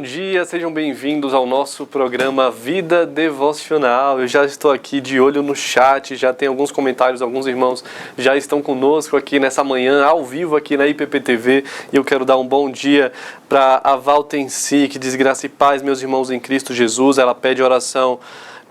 dia, sejam bem-vindos ao nosso programa Vida Devocional. Eu já estou aqui de olho no chat, já tem alguns comentários, alguns irmãos já estão conosco aqui nessa manhã, ao vivo aqui na IPPTV, e eu quero dar um bom dia para a Valtenci, que diz: graça e paz, meus irmãos em Cristo Jesus. Ela pede oração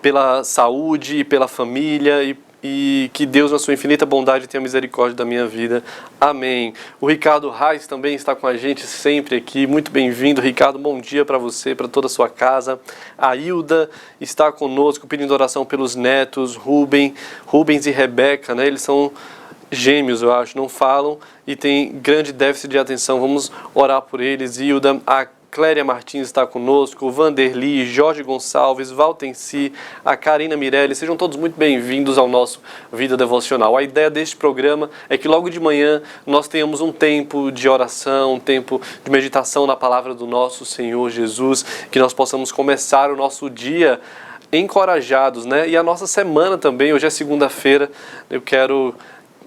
pela saúde e pela família e que Deus, na sua infinita bondade, tenha misericórdia da minha vida. Amém. O Ricardo Reis também está com a gente sempre aqui. Muito bem-vindo, Ricardo. Bom dia para você, para toda a sua casa. A Hilda está conosco, pedindo oração pelos netos, Rubens e Rebeca, né? Eles são gêmeos, eu acho, não falam e tem grande déficit de atenção. Vamos orar por eles. Hilda, a Cléria Martins está conosco, o Vanderli, Jorge Gonçalves, Valtenci, a Karina Mirelli, sejam todos muito bem-vindos ao nosso Vida Devocional. A ideia deste programa é que logo de manhã nós tenhamos um tempo de oração, um tempo de meditação na palavra do nosso Senhor Jesus, que nós possamos começar o nosso dia encorajados, né? E a nossa semana também. Hoje é segunda-feira,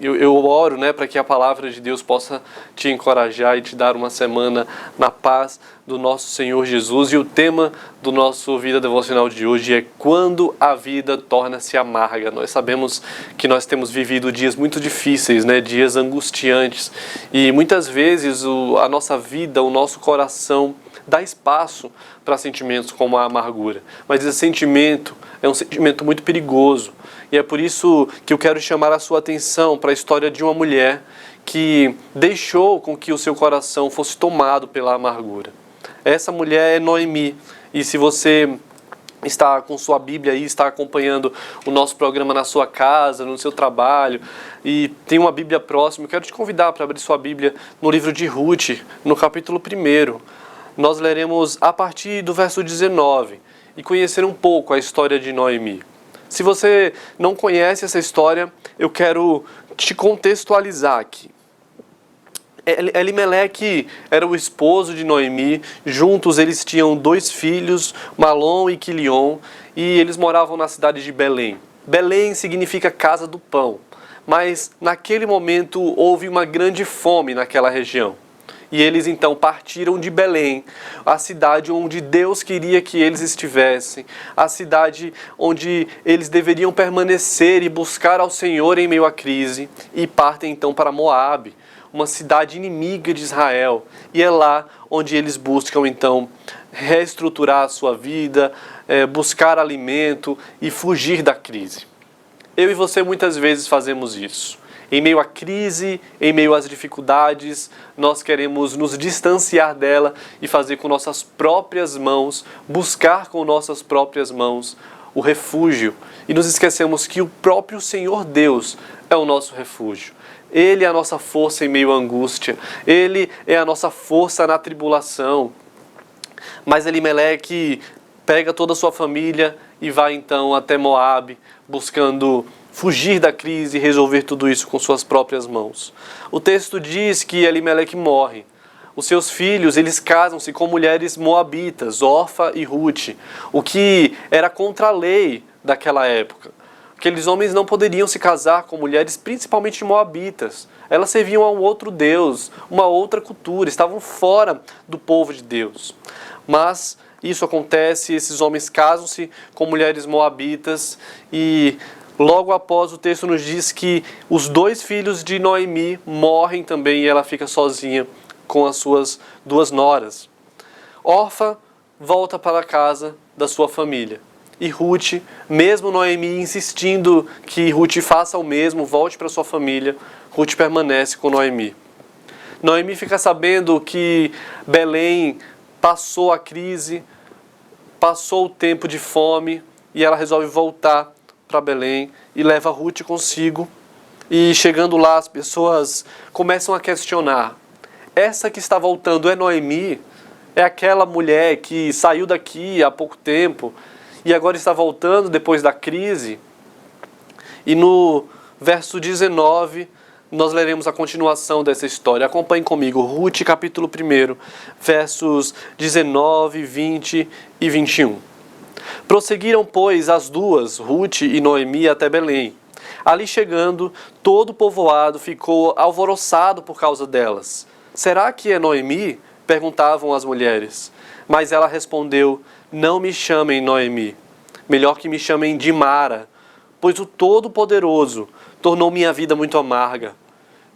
eu oro, né, para que a palavra de Deus possa te encorajar e te dar uma semana na paz do nosso Senhor Jesus. E o tema do nosso Vida Devocional de hoje é: quando a vida torna-se amarga. Nós sabemos que nós temos vivido dias muito difíceis, né, dias angustiantes, e muitas vezes a nossa vida, o nosso coração dá espaço para sentimentos como a amargura. Mas esse sentimento é um sentimento muito perigoso. E é por isso que eu quero chamar a sua atenção para a história de uma mulher que deixou com que o seu coração fosse tomado pela amargura. Essa mulher é Noemi. E se você está com sua Bíblia aí, está acompanhando o nosso programa na sua casa, no seu trabalho, e tem uma Bíblia próxima, eu quero te convidar para abrir sua Bíblia no livro de Ruth, no capítulo 1. Nós leremos a partir do verso 19 e conhecer um pouco a história de Noemi. Se você não conhece essa história, eu quero te contextualizar aqui. Elimeleque era o esposo de Noemi. Juntos eles tinham 2 filhos, Malom e Quilion, e eles moravam na cidade de Belém. Belém significa casa do pão, mas naquele momento houve uma grande fome naquela região. E eles então partiram de Belém, a cidade onde Deus queria que eles estivessem, a cidade onde eles deveriam permanecer e buscar ao Senhor em meio à crise, e partem então para Moabe, uma cidade inimiga de Israel. E é lá onde eles buscam então reestruturar a sua vida, buscar alimento e fugir da crise. Eu e você muitas vezes fazemos isso. Em meio à crise, em meio às dificuldades, nós queremos nos distanciar dela e fazer com nossas próprias mãos, buscar com nossas próprias mãos o refúgio. E nos esquecemos que o próprio Senhor Deus é o nosso refúgio. Ele é a nossa força em meio à angústia. Ele é a nossa força na tribulação. Mas Elimeleque pega toda a sua família e vai então até Moabe, buscando fugir da crise e resolver tudo isso com suas próprias mãos. O texto diz que Elimeleque morre. Os seus filhos, eles casam-se com mulheres moabitas, Orfa e Ruth, o que era contra a lei daquela época. Aqueles homens não poderiam se casar com mulheres, principalmente moabitas. Elas serviam a um outro Deus, uma outra cultura, estavam fora do povo de Deus. Mas isso acontece, esses homens casam-se com mulheres moabitas e logo após o texto nos diz que os 2 filhos de Noemi morrem também e ela fica sozinha com as suas 2 noras. Orfa volta para a casa da sua família. E Ruth, mesmo Noemi insistindo que Ruth faça o mesmo, volte para sua família, Ruth permanece com Noemi. Noemi fica sabendo que Belém passou a crise, passou o tempo de fome, e ela resolve voltar para Belém e leva Ruth consigo. E chegando lá, as pessoas começam a questionar: essa que está voltando é Noemi? É aquela mulher que saiu daqui há pouco tempo e agora está voltando depois da crise? E no verso 19, nós leremos a continuação dessa história. Acompanhe comigo, Ruth capítulo 1, versos 19, 20 e 21. Prosseguiram, pois, as 2, Ruth e Noemi, até Belém. Ali chegando, todo o povoado ficou alvoroçado por causa delas. Será que é Noemi? Perguntavam as mulheres. Mas ela respondeu: não me chamem Noemi, melhor que me chamem de Mara, pois o Todo-Poderoso tornou minha vida muito amarga.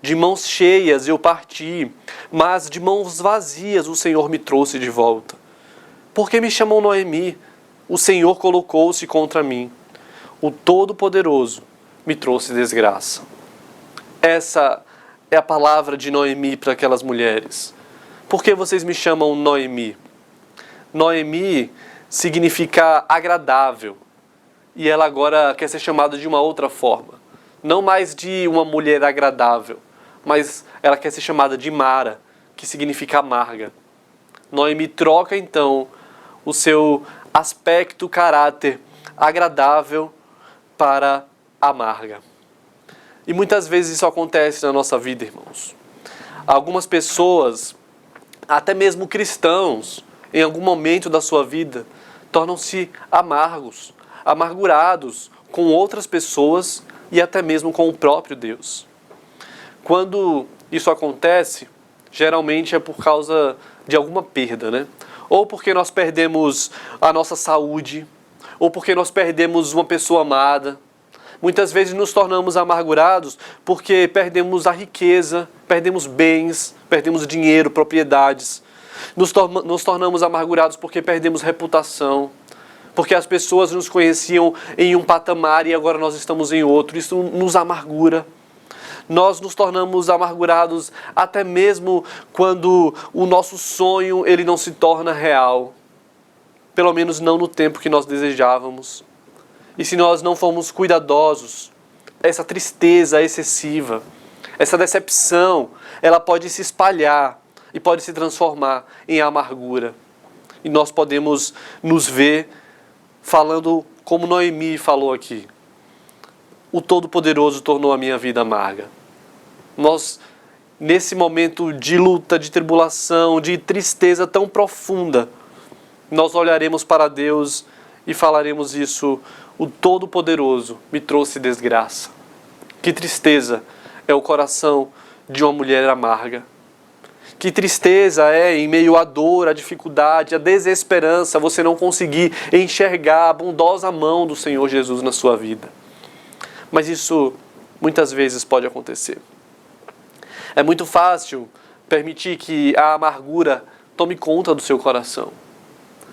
De mãos cheias eu parti, mas de mãos vazias o Senhor me trouxe de volta. Por que me chamam Noemi? O Senhor colocou-se contra mim. O Todo-Poderoso me trouxe desgraça. Essa é a palavra de Noemi para aquelas mulheres. Por que vocês me chamam Noemi? Noemi significa agradável. E ela agora quer ser chamada de uma outra forma. Não mais de uma mulher agradável, mas ela quer ser chamada de Mara, que significa amarga. Noemi troca então o seu aspecto, caráter agradável para amarga. E muitas vezes isso acontece na nossa vida, irmãos. Algumas pessoas, até mesmo cristãos, em algum momento da sua vida, tornam-se amargos, amargurados com outras pessoas e até mesmo com o próprio Deus. Quando isso acontece, geralmente é por causa de alguma perda, né? Ou porque nós perdemos a nossa saúde, ou porque nós perdemos uma pessoa amada. Muitas vezes nos tornamos amargurados porque perdemos a riqueza, perdemos bens, perdemos dinheiro, propriedades. Nos tornamos amargurados porque perdemos reputação, porque as pessoas nos conheciam em um patamar e agora nós estamos em outro. Isso nos amargura. Nós nos tornamos amargurados até mesmo quando o nosso sonho ele não se torna real. Pelo menos não no tempo que nós desejávamos. E se nós não formos cuidadosos, essa tristeza excessiva, essa decepção, ela pode se espalhar e pode se transformar em amargura. E nós podemos nos ver falando como Noemi falou aqui. O Todo-Poderoso tornou a minha vida amarga. Nós, nesse momento de luta, de tribulação, de tristeza tão profunda, nós olharemos para Deus e falaremos isso: o Todo-Poderoso me trouxe desgraça. Que tristeza é o coração de uma mulher amarga. Que tristeza é, em meio à dor, à dificuldade, à desesperança, você não conseguir enxergar a bondosa mão do Senhor Jesus na sua vida. Mas isso muitas vezes pode acontecer. É muito fácil permitir que a amargura tome conta do seu coração.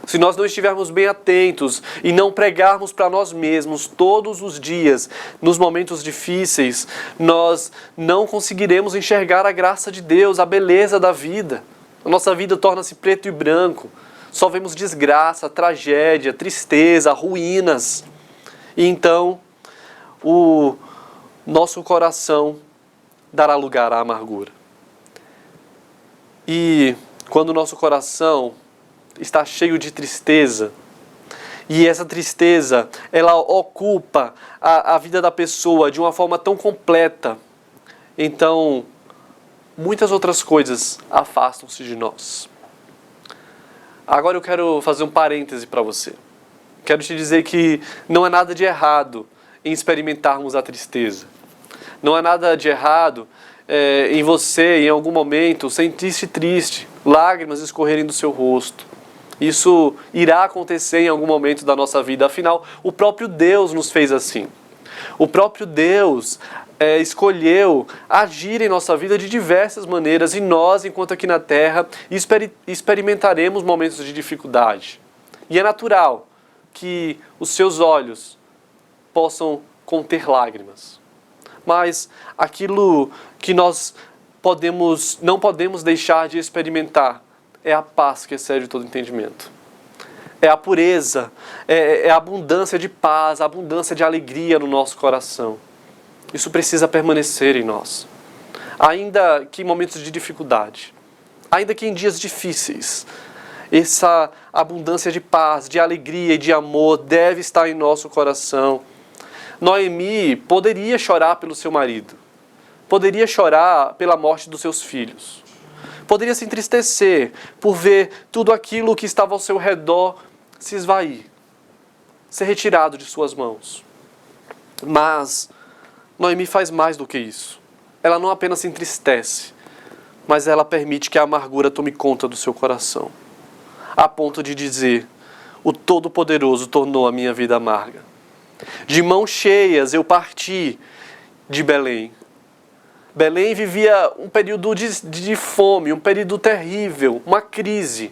Se nós não estivermos bem atentos e não pregarmos para nós mesmos todos os dias, nos momentos difíceis, nós não conseguiremos enxergar a graça de Deus, a beleza da vida. A nossa vida torna-se preto e branco. Só vemos desgraça, tragédia, tristeza, ruínas. E então, o nosso coração dará lugar à amargura. E quando o nosso coração está cheio de tristeza, e essa tristeza, ela ocupa a vida da pessoa de uma forma tão completa, então muitas outras coisas afastam-se de nós. Agora eu quero fazer um parêntese para você. Quero te dizer que não há nada de errado em experimentarmos a tristeza. Não há nada de errado em você, em algum momento, sentir-se triste, lágrimas escorrerem do seu rosto. Isso irá acontecer em algum momento da nossa vida. Afinal, o próprio Deus nos fez assim. O próprio Deus escolheu agir em nossa vida de diversas maneiras e nós, enquanto aqui na Terra, experimentaremos momentos de dificuldade. E é natural que os seus olhos possam conter lágrimas. Mas aquilo que nós não podemos deixar de experimentar é a paz que excede todo entendimento. É a pureza, é a abundância de paz, a abundância de alegria no nosso coração. Isso precisa permanecer em nós. Ainda que em momentos de dificuldade, ainda que em dias difíceis, essa abundância de paz, de alegria e de amor deve estar em nosso coração. Noemi poderia chorar pelo seu marido, poderia chorar pela morte dos seus filhos, poderia se entristecer por ver tudo aquilo que estava ao seu redor se esvair, ser retirado de suas mãos. Mas Noemi faz mais do que isso. Ela não apenas se entristece, mas ela permite que a amargura tome conta do seu coração. a ponto de dizer: o Todo-Poderoso tornou a minha vida amarga. De mãos cheias eu parti de Belém. Belém vivia um período de fome, um período terrível, uma crise.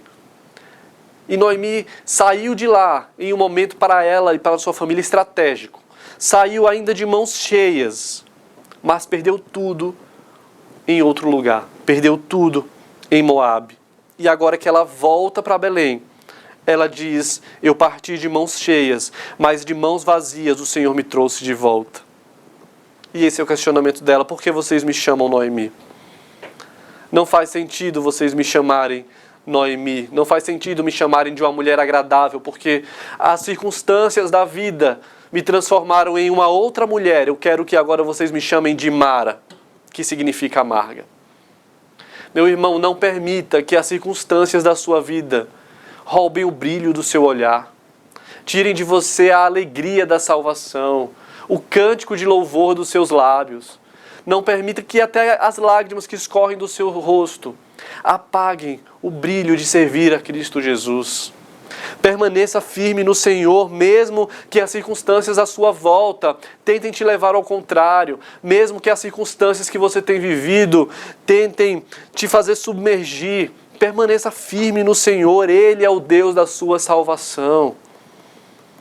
E Noemi saiu de lá em um momento para ela e para sua família estratégico. Saiu ainda de mãos cheias, mas perdeu tudo em outro lugar. Perdeu tudo em Moabe. E agora que ela volta para Belém, ela diz: eu parti de mãos cheias, mas de mãos vazias o Senhor me trouxe de volta. E esse é o questionamento dela: por que vocês me chamam Noemi? Não faz sentido vocês me chamarem Noemi. Não faz sentido me chamarem de uma mulher agradável, porque as circunstâncias da vida me transformaram em uma outra mulher. Eu quero que agora vocês me chamem de Mara, que significa amarga. Meu irmão, não permita que as circunstâncias da sua vida roubem o brilho do seu olhar. Tirem de você a alegria da salvação, o cântico de louvor dos seus lábios. Não permita que até as lágrimas que escorrem do seu rosto apaguem o brilho de servir a Cristo Jesus. Permaneça firme no Senhor, mesmo que as circunstâncias à sua volta tentem te levar ao contrário, mesmo que as circunstâncias que você tem vivido tentem te fazer submergir. Permaneça firme no Senhor, Ele é o Deus da sua salvação.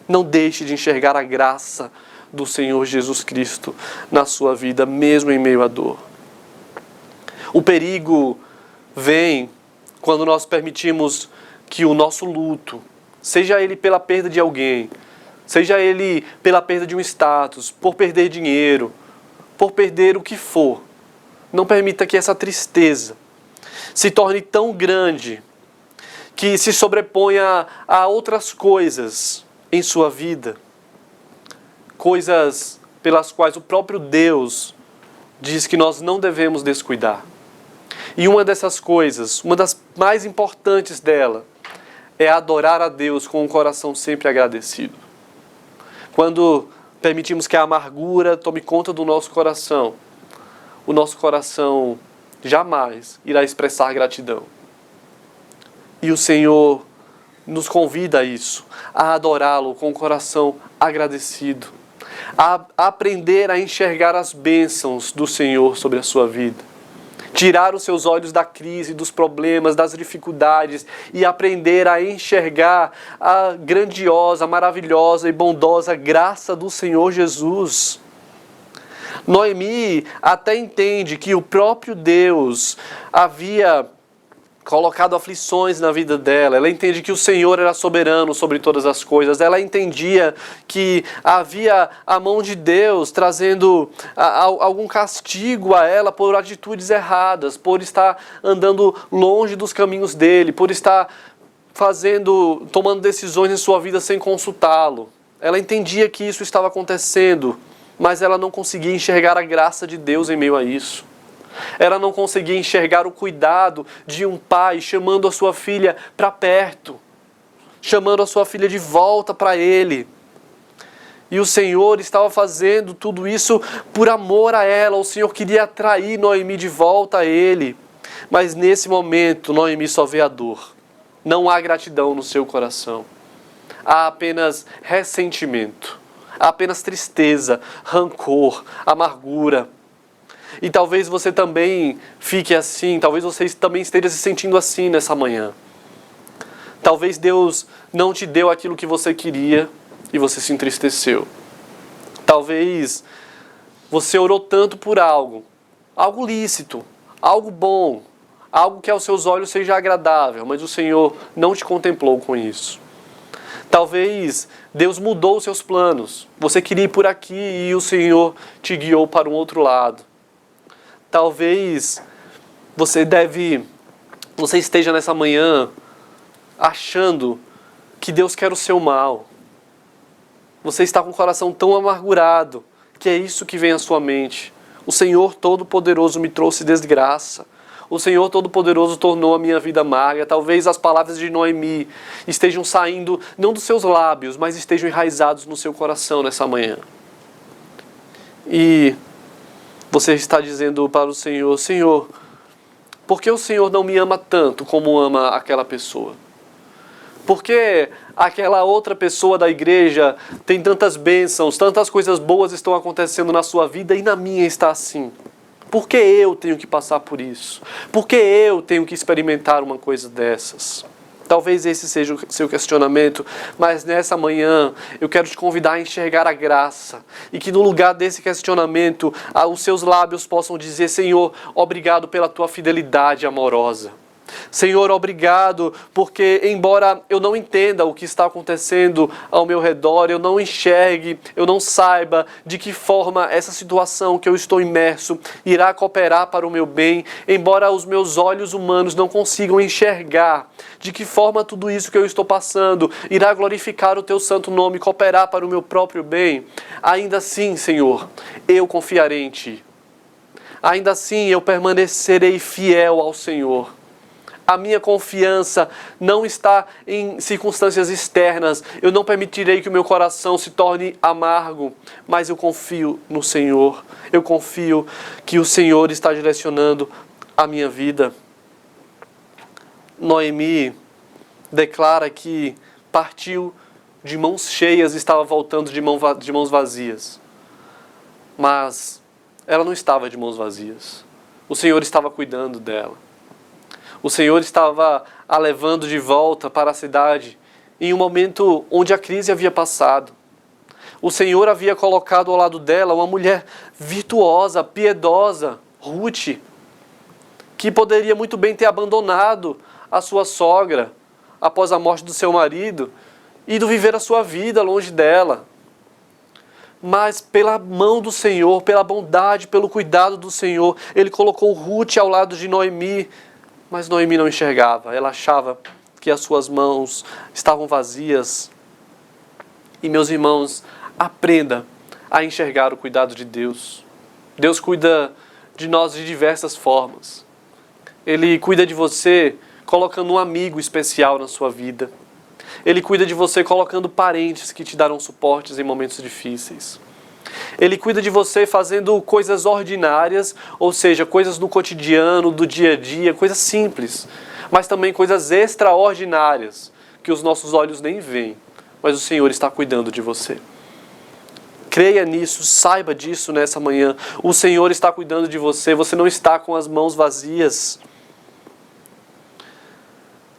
Não deixe de enxergar a graça do Senhor Jesus Cristo na sua vida, mesmo em meio à dor. O perigo vem quando nós permitimos que o nosso luto, seja ele pela perda de alguém, seja ele pela perda de um status, por perder dinheiro, por perder o que for, não permita que essa tristeza se torne tão grande que se sobreponha a outras coisas em sua vida, coisas pelas quais o próprio Deus diz que nós não devemos descuidar. E uma dessas coisas, uma das mais importantes dela, é adorar a Deus com um coração sempre agradecido. Quando permitimos que a amargura tome conta do nosso coração, o nosso coração jamais irá expressar gratidão. E o Senhor nos convida a isso, a adorá-lo com o coração agradecido, a aprender a enxergar as bênçãos do Senhor sobre a sua vida. Tirar os seus olhos da crise, dos problemas, das dificuldades e aprender a enxergar a grandiosa, maravilhosa e bondosa graça do Senhor Jesus. Noemi até entende que o próprio Deus havia colocado aflições na vida dela. Ela entende que o Senhor era soberano sobre todas as coisas. Ela entendia que havia a mão de Deus trazendo algum castigo a ela por atitudes erradas, por estar andando longe dos caminhos dele, por estar tomando decisões em sua vida sem consultá-lo. Ela entendia que isso estava acontecendo, mas ela não conseguia enxergar a graça de Deus em meio a isso. Ela não conseguia enxergar o cuidado de um pai chamando a sua filha para perto, chamando a sua filha de volta para ele. E o Senhor estava fazendo tudo isso por amor a ela. O Senhor queria atrair Noemi de volta a ele. Mas nesse momento, Noemi só vê a dor. Não há gratidão no seu coração. Há apenas ressentimento. Há apenas tristeza, rancor, amargura. E talvez você também fique assim, talvez você também esteja se sentindo assim nessa manhã. Talvez Deus não te deu aquilo que você queria e você se entristeceu. Talvez você orou tanto por algo lícito, algo bom, algo que aos seus olhos seja agradável, mas o Senhor não te contemplou com isso. Talvez Deus mudou os seus planos, você queria ir por aqui e o Senhor te guiou para um outro lado. Talvez você esteja nessa manhã achando que Deus quer o seu mal. Você está com o coração tão amargurado que é isso que vem à sua mente. O Senhor Todo-Poderoso me trouxe desgraça. O Senhor Todo-Poderoso tornou a minha vida amarga. Talvez as palavras de Noemi estejam saindo não dos seus lábios, mas estejam enraizados no seu coração nessa manhã. E você está dizendo para o Senhor: Senhor, por que o Senhor não me ama tanto como ama aquela pessoa? Por que aquela outra pessoa da igreja tem tantas bênçãos, tantas coisas boas estão acontecendo na sua vida e na minha está assim? Por que eu tenho que passar por isso? Por que eu tenho que experimentar uma coisa dessas? Talvez esse seja o seu questionamento, mas nessa manhã eu quero te convidar a enxergar a graça e que no lugar desse questionamento, os seus lábios possam dizer: Senhor, obrigado pela tua fidelidade amorosa. Senhor, obrigado, porque embora eu não entenda o que está acontecendo ao meu redor, eu não enxergue, eu não saiba de que forma essa situação que eu estou imerso irá cooperar para o meu bem, embora os meus olhos humanos não consigam enxergar de que forma tudo isso que eu estou passando irá glorificar o teu santo nome e cooperar para o meu próprio bem, ainda assim, Senhor, eu confiarei em Ti. Ainda assim, eu permanecerei fiel ao Senhor. A minha confiança não está em circunstâncias externas. Eu não permitirei que o meu coração se torne amargo, mas eu confio no Senhor. Eu confio que o Senhor está direcionando a minha vida. Noemi declara que partiu de mãos cheias e estava voltando de mãos vazias. Mas ela não estava de mãos vazias. O Senhor estava cuidando dela. O Senhor estava a levando de volta para a cidade em um momento onde a crise havia passado. O Senhor havia colocado ao lado dela uma mulher virtuosa, piedosa, Ruth, que poderia muito bem ter abandonado a sua sogra após a morte do seu marido e ido viver a sua vida longe dela. Mas pela mão do Senhor, pela bondade, pelo cuidado do Senhor, Ele colocou Ruth ao lado de Noemi. Mas Noemi não enxergava, ela achava que as suas mãos estavam vazias. E meus irmãos, aprenda a enxergar o cuidado de Deus. Deus cuida de nós de diversas formas. Ele cuida de você colocando um amigo especial na sua vida. Ele cuida de você colocando parentes que te darão suportes em momentos difíceis. Ele cuida de você fazendo coisas ordinárias, ou seja, coisas no cotidiano, do dia a dia, coisas simples, mas também coisas extraordinárias, que os nossos olhos nem veem, mas o Senhor está cuidando de você. Creia nisso, saiba disso nessa manhã. O Senhor está cuidando de você, você não está com as mãos vazias.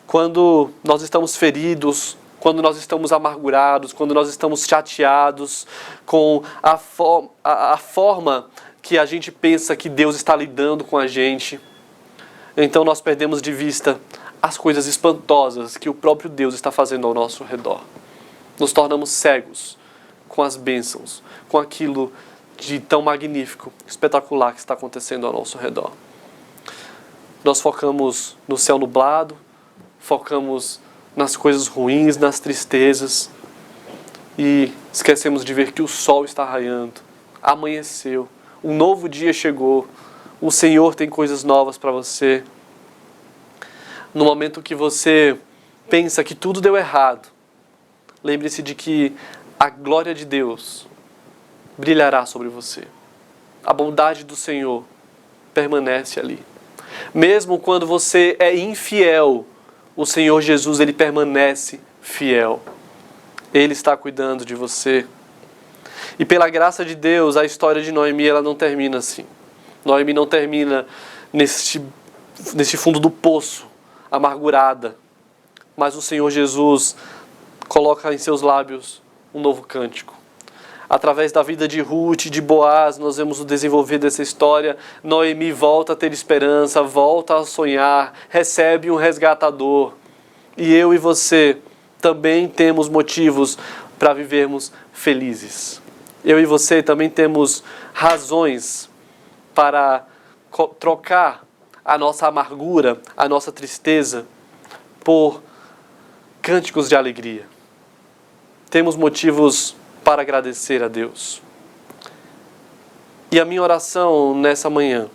Quando nós estamos feridos, quando nós estamos amargurados, quando nós estamos chateados com a forma que a gente pensa que Deus está lidando com a gente, então nós perdemos de vista as coisas espantosas que o próprio Deus está fazendo ao nosso redor. Nos tornamos cegos com as bênçãos, com aquilo de tão magnífico, espetacular que está acontecendo ao nosso redor. Nós focamos no céu nublado, focamos nas coisas ruins, nas tristezas, e esquecemos de ver que o sol está raiando, amanheceu, um novo dia chegou, o Senhor tem coisas novas para você. No momento que você pensa que tudo deu errado, lembre-se de que a glória de Deus brilhará sobre você. A bondade do Senhor permanece ali. Mesmo quando você é infiel, o Senhor Jesus, Ele permanece fiel. Ele está cuidando de você. E pela graça de Deus, a história de Noemi, ela não termina assim. Noemi não termina neste fundo do poço, amargurada. Mas o Senhor Jesus coloca em seus lábios um novo cântico. Através da vida de Ruth, de Boaz, nós vemos o desenvolver dessa história. Noemi volta a ter esperança, volta a sonhar, recebe um resgatador. E eu e você também temos motivos para vivermos felizes. Eu e você também temos razões para trocar a nossa amargura, a nossa tristeza, por cânticos de alegria. Temos motivos para agradecer a Deus. E a minha oração nessa manhã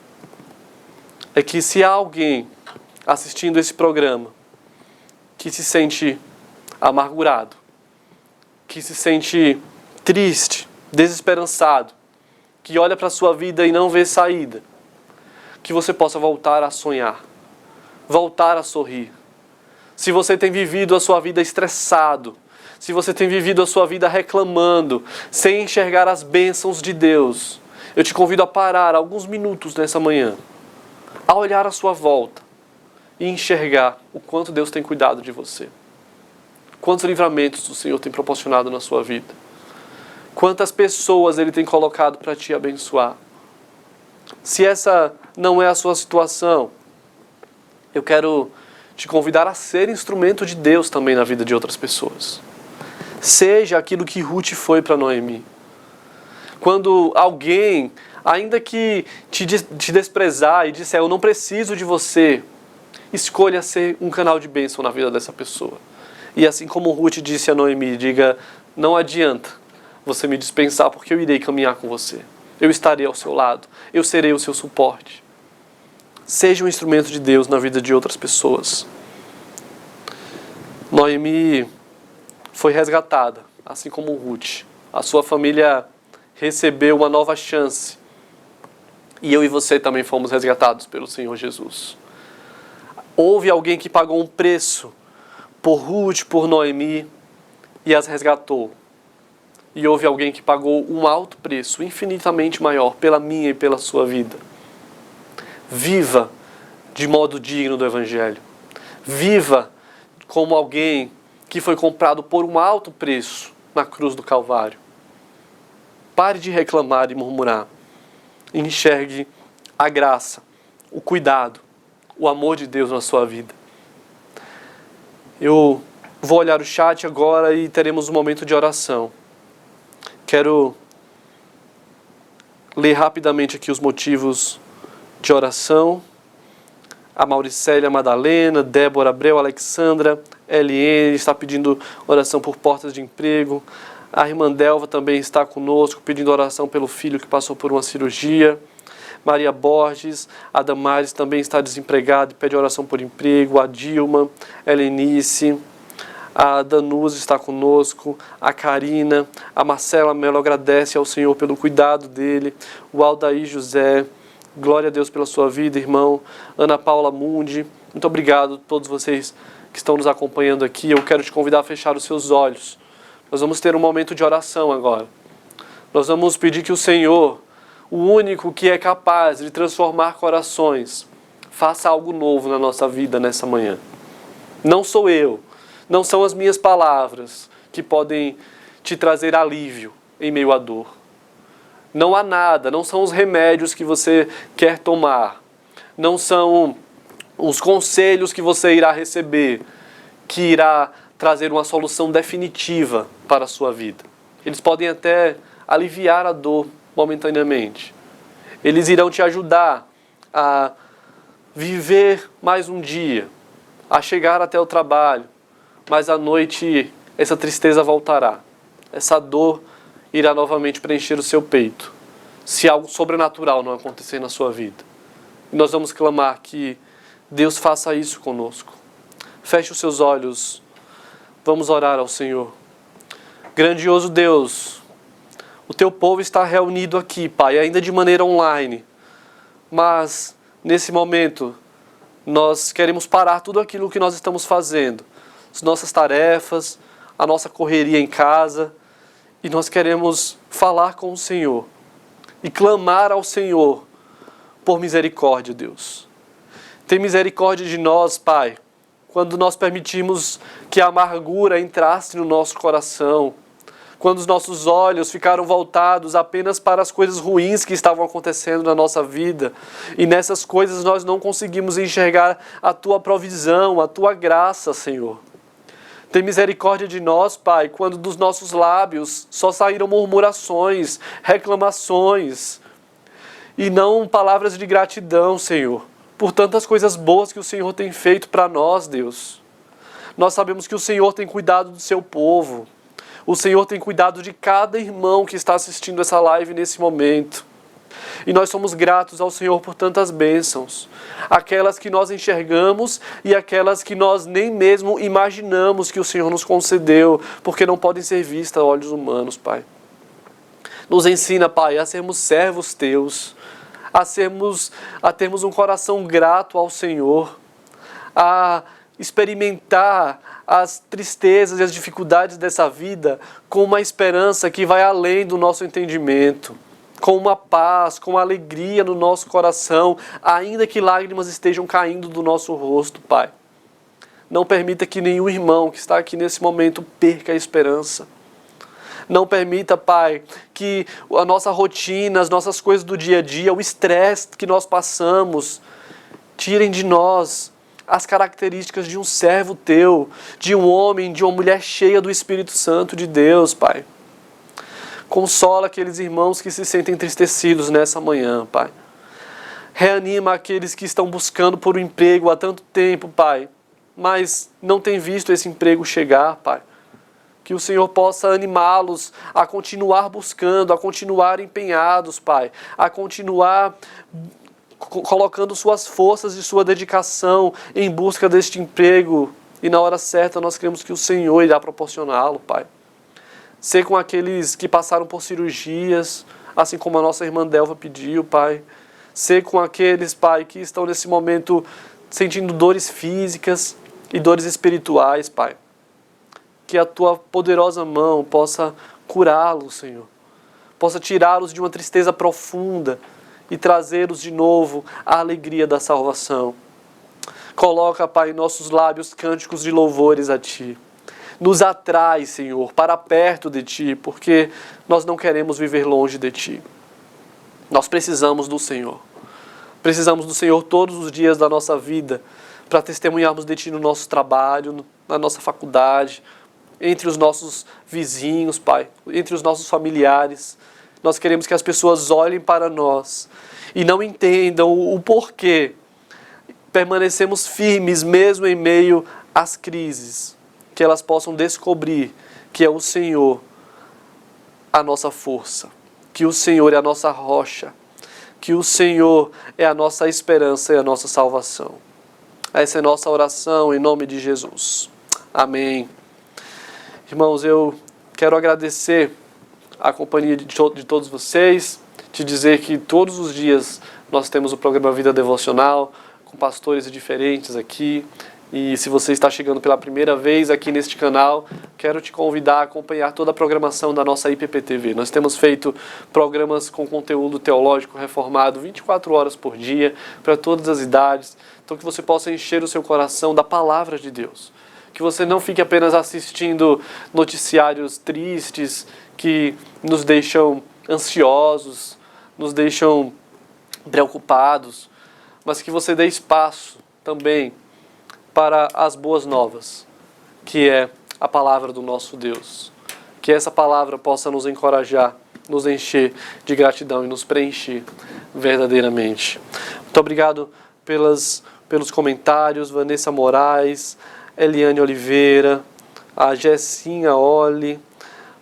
é que se há alguém assistindo esse programa que se sente amargurado, que se sente triste, desesperançado, que olha para a sua vida e não vê saída, que você possa voltar a sonhar, voltar a sorrir, Se você tem vivido a sua vida estressado, se você tem vivido a sua vida reclamando, sem enxergar as bênçãos de Deus, eu te convido a parar alguns minutos nessa manhã, a olhar à sua volta e enxergar o quanto Deus tem cuidado de você. Quantos livramentos o Senhor tem proporcionado na sua vida. Quantas pessoas Ele tem colocado para te abençoar. Se essa não é a sua situação, eu quero te convidar a ser instrumento de Deus também na vida de outras pessoas. Seja aquilo que Ruth foi para Noemi. Quando alguém, ainda que te desprezar e disser, eu não preciso de você, escolha ser um canal de bênção na vida dessa pessoa. E assim como Ruth disse a Noemi, diga, não adianta você me dispensar porque eu irei caminhar com você. Eu estarei ao seu lado, eu serei o seu suporte. Seja um instrumento de Deus na vida de outras pessoas. Noemi foi resgatada, assim como Ruth. A sua família recebeu uma nova chance. E eu e você também fomos resgatados pelo Senhor Jesus. Houve alguém que pagou um preço por Ruth, por Noemi, e as resgatou. E houve alguém que pagou um alto preço, infinitamente maior, pela minha e pela sua vida. Viva de modo digno do Evangelho. Viva como alguém que foi comprado por um alto preço na cruz do Calvário. Pare de reclamar e murmurar. Enxergue a graça, o cuidado, o amor de Deus na sua vida. Eu vou olhar o chat agora e teremos um momento de oração. Quero ler rapidamente aqui os motivos de oração. A Mauricélia Madalena, Débora Abreu, Alexandra, LN está pedindo oração por portas de emprego. A irmã Delva também está conosco, pedindo oração pelo filho que passou por uma cirurgia. Maria Borges, a Damares também está desempregada e pede oração por emprego. A Dilma, Helenice, a Danusa está conosco. A Karina, a Marcela Melo agradece ao Senhor pelo cuidado dele. O Aldair José, glória a Deus pela sua vida, irmão. Ana Paula Mundi, muito obrigado a todos vocês que estão nos acompanhando aqui. Eu quero te convidar a fechar os seus olhos. Nós vamos ter um momento de oração agora. Nós vamos pedir que o Senhor, o único que é capaz de transformar corações, faça algo novo na nossa vida nessa manhã. Não sou eu, não são as minhas palavras que podem te trazer alívio em meio à dor. Não há nada, não são os remédios que você quer tomar, não são os conselhos que você irá receber que irá trazer uma solução definitiva para a sua vida. Eles podem até aliviar a dor momentaneamente. Eles irão te ajudar a viver mais um dia, a chegar até o trabalho, mas à noite essa tristeza voltará. Essa dor irá novamente preencher o seu peito, se algo sobrenatural não acontecer na sua vida. E nós vamos clamar que Deus faça isso conosco. Feche os seus olhos, vamos orar ao Senhor. Grandioso Deus, o teu povo está reunido aqui, Pai, ainda de maneira online, mas nesse momento nós queremos parar tudo aquilo que nós estamos fazendo, as nossas tarefas, a nossa correria em casa, e nós queremos falar com o Senhor e clamar ao Senhor por misericórdia, Deus. Tem misericórdia de nós, Pai, quando nós permitimos que a amargura entrasse no nosso coração, quando os nossos olhos ficaram voltados apenas para as coisas ruins que estavam acontecendo na nossa vida, e nessas coisas nós não conseguimos enxergar a Tua provisão, a Tua graça, Senhor. Tem misericórdia de nós, Pai, quando dos nossos lábios só saíram murmurações, reclamações, e não palavras de gratidão, Senhor, por tantas coisas boas que o Senhor tem feito para nós, Deus. Nós sabemos que o Senhor tem cuidado do seu povo. O Senhor tem cuidado de cada irmão que está assistindo essa live nesse momento. E nós somos gratos ao Senhor por tantas bênçãos. Aquelas que nós enxergamos e aquelas que nós nem mesmo imaginamos que o Senhor nos concedeu, porque não podem ser vistas a olhos humanos, Pai. Nos ensina, Pai, a sermos servos Teus, a termos um coração grato ao Senhor, a experimentar as tristezas e as dificuldades dessa vida com uma esperança que vai além do nosso entendimento, com uma paz, com uma alegria no nosso coração, ainda que lágrimas estejam caindo do nosso rosto, Pai. Não permita que nenhum irmão que está aqui nesse momento perca a esperança. Não permita, Pai, que a nossa rotina, as nossas coisas do dia a dia, o estresse que nós passamos, tirem de nós as características de um servo Teu, de um homem, de uma mulher cheia do Espírito Santo de Deus, Pai. Consola aqueles irmãos que se sentem entristecidos nessa manhã, Pai. Reanima aqueles que estão buscando por um emprego há tanto tempo, Pai, mas não têm visto esse emprego chegar, Pai. Que o Senhor possa animá-los a continuar buscando, a continuar empenhados, Pai, a continuar colocando suas forças e sua dedicação em busca deste emprego. E na hora certa nós cremos que o Senhor irá proporcioná-lo, Pai. Ser com aqueles que passaram por cirurgias, assim como a nossa irmã Delva pediu, Pai. Ser com aqueles, Pai, que estão nesse momento sentindo dores físicas e dores espirituais, Pai. Que a Tua poderosa mão possa curá-los, Senhor. Possa tirá-los de uma tristeza profunda e trazê-los de novo à alegria da salvação. Coloca, Pai, em nossos lábios cânticos de louvores a Ti. Nos atrai, Senhor, para perto de Ti, porque nós não queremos viver longe de Ti. Nós precisamos do Senhor. Precisamos do Senhor todos os dias da nossa vida para testemunharmos de Ti no nosso trabalho, na nossa faculdade, entre os nossos vizinhos, Pai, entre os nossos familiares. Nós queremos que as pessoas olhem para nós e não entendam o porquê permanecemos firmes mesmo em meio às crises. Que elas possam descobrir que é o Senhor a nossa força, que o Senhor é a nossa rocha, que o Senhor é a nossa esperança e a nossa salvação. Essa é a nossa oração em nome de Jesus. Amém. Irmãos, eu quero agradecer a companhia de todos vocês, te dizer que todos os dias nós temos o programa Vida Devocional, com pastores diferentes aqui, e se você está chegando pela primeira vez aqui neste canal, quero te convidar a acompanhar toda a programação da nossa IPPTV. Nós temos feito programas com conteúdo teológico reformado 24 horas por dia, para todas as idades, então que você possa encher o seu coração da palavra de Deus. Que você não fique apenas assistindo noticiários tristes que nos deixam ansiosos, nos deixam preocupados, mas que você dê espaço também para as boas novas, que é a palavra do nosso Deus. Que essa palavra possa nos encorajar, nos encher de gratidão e nos preencher verdadeiramente. Muito obrigado pelos comentários, Vanessa Moraes, Eliane Oliveira, a Jessinha Oli,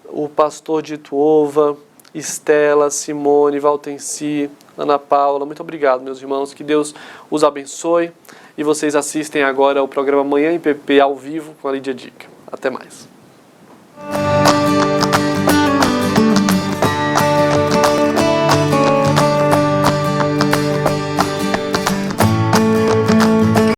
o pastor Dituova, Estela, Simone, Valtenci, Ana Paula. Muito obrigado, meus irmãos. Que Deus os abençoe. E vocês assistem agora ao programa Manhã IPP ao vivo com a Lídia Dica. Até mais.